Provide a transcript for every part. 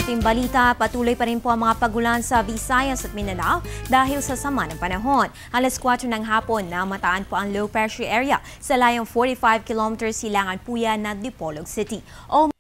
ating balita, patuloy pa rin po ang mga pagulan sa Visayas at Mindanao dahil sa sama ng panahon. Alas 4 ng hapon, namataan po ang low pressure area sa layong 45 km silangan Puya na Dipolog City. O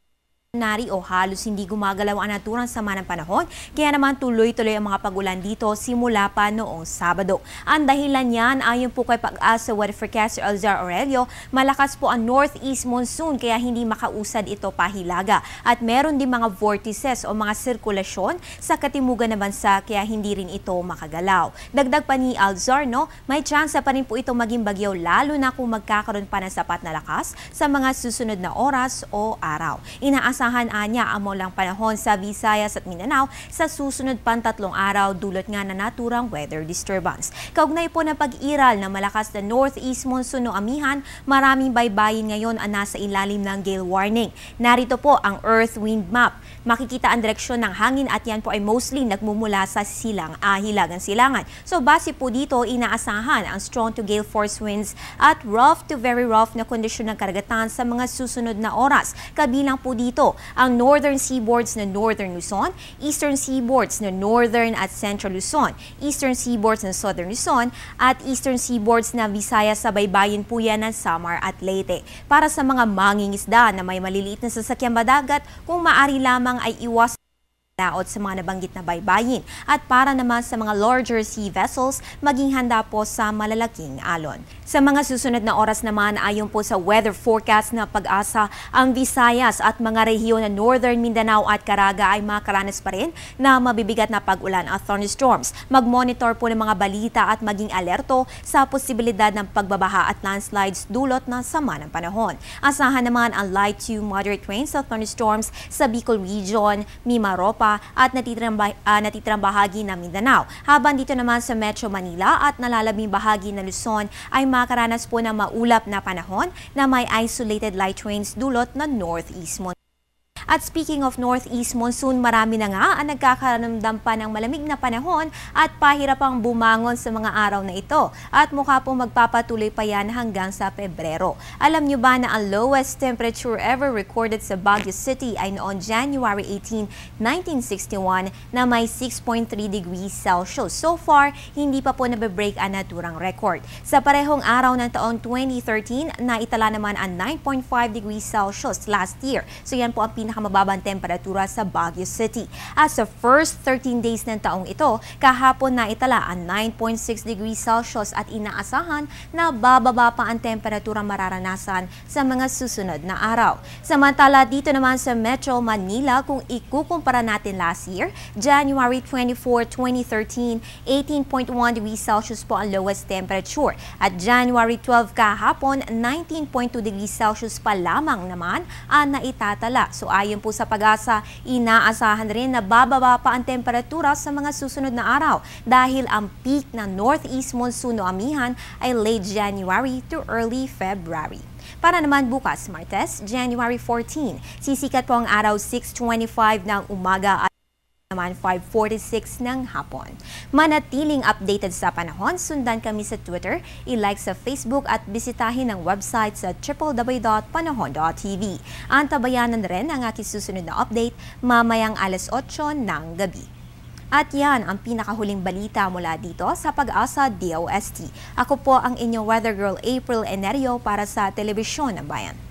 halos hindi gumagalaw ang naturang sama ng panahon, kaya naman tuloy-tuloy ang mga pagulan dito simula pa noong Sabado. Ang dahilan niyan, ayon po kay Pag-asa Weather Forecaster Elzar Aurelio, malakas po ang northeast monsoon kaya hindi makausad ito pahilaga. At meron din mga vortices o mga sirkulasyon sa katimugan ng bansa kaya hindi rin ito makagalaw. Dagdag pa ni Elzar, may tsansa pa rin po ito maging bagyo lalo na kung magkakaroon pa ng sapat na lakas sa mga susunod na oras o araw. Inaasahan niya ang maulang panahon sa Visayas at Mindanao sa susunod pang 3 araw dulot nga na naturang weather disturbance. Kaugnay po ng pag-iral na malakas na northeast monsoon o amihan, maraming baybayin ngayon ang nasa ilalim ng gale warning. Narito po ang earth wind map. Makikita ang direksyon ng hangin at yan po ay mostly nagmumula sa hilagang silangan. So base po dito, inaasahan ang strong to gale force winds at rough to very rough na kondisyon ng karagatan sa mga susunod na oras. Kabilang po dito ang northern seaboards na northern Luzon, eastern seaboards na northern at central Luzon, eastern seaboards na southern Luzon, at eastern seaboards na Visayas sa baybayin po yan ng Samar at Leyte. Para sa mga mangingisda na may maliliit na sasakyang madagat, kung maaari lamang ay iwas laot sa mga nabanggit na baybayin. At para naman sa mga larger sea vessels, maging handa po sa malalaking alon. Sa mga susunod na oras naman, ayon po sa weather forecast na Pag-asa, ang Visayas at mga rehiyon na northern Mindanao at Caraga ay makaranas pa rin na mabibigat na pag-ulan at thunderstorms. Mag-monitor po ng mga balita at maging alerto sa posibilidad ng pagbabaha at landslides dulot ng sama ng panahon. Asahan naman ang light to moderate rains at thunderstorms sa Bicol Region, Mimaropa at natitirang bahagi ng Mindanao. Habang dito naman sa Metro Manila at nalalabing bahagi ng Luzon ay makaranas po ng maulap na panahon na may isolated light rains dulot ng northeast monsoon. At speaking of northeast monsoon, marami na nga ang nagkakaramdam pa ng malamig na panahon at pahirapang bumangon sa mga araw na ito. At mukha pong magpapatuloy pa yan hanggang sa Pebrero. Alam nyo ba na ang lowest temperature ever recorded sa Baguio City ay noong January 18, 1961 na may 6.3 degrees Celsius. So far, hindi pa po nabibreak ang naturang record. Sa parehong araw ng taong 2013, naitala naman ang 9.5 degrees Celsius last year. So yan po ang pinakamababang temperatura sa Baguio City. As sa first 13 days ng taong ito, kahapon na itala ang 9.6 degrees Celsius at inaasahan na bababa pa ang temperatura mararanasan sa mga susunod na araw. Samantala dito naman sa Metro Manila, kung ikukumpara natin last year, January 24, 2013, 18.1 degrees Celsius po ang lowest temperature. At January 12 kahapon, 19.2 degrees Celsius pa lamang naman ang naitatala. So ayon po sa Pag-asa, inaasahan rin na bababa pa ang temperatura sa mga susunod na araw dahil ang peak ng northeast monsoon o amihan ay late January to early February. Para naman bukas, Martes, January 14, sisikat po ang araw 6:25 ng umaga at naman 5:46 ng hapon. Manatiling updated sa panahon, sundan kami sa Twitter, i-like sa Facebook at bisitahin ang website sa www.panahon.tv. Antabayanan rin ang aking susunod na update mamayang alas 8 ng gabi. At yan ang pinakahuling balita mula dito sa Pag-asa DOST. Ako po ang inyong weather girl April Enerio para sa Telebisyon ng Bayan.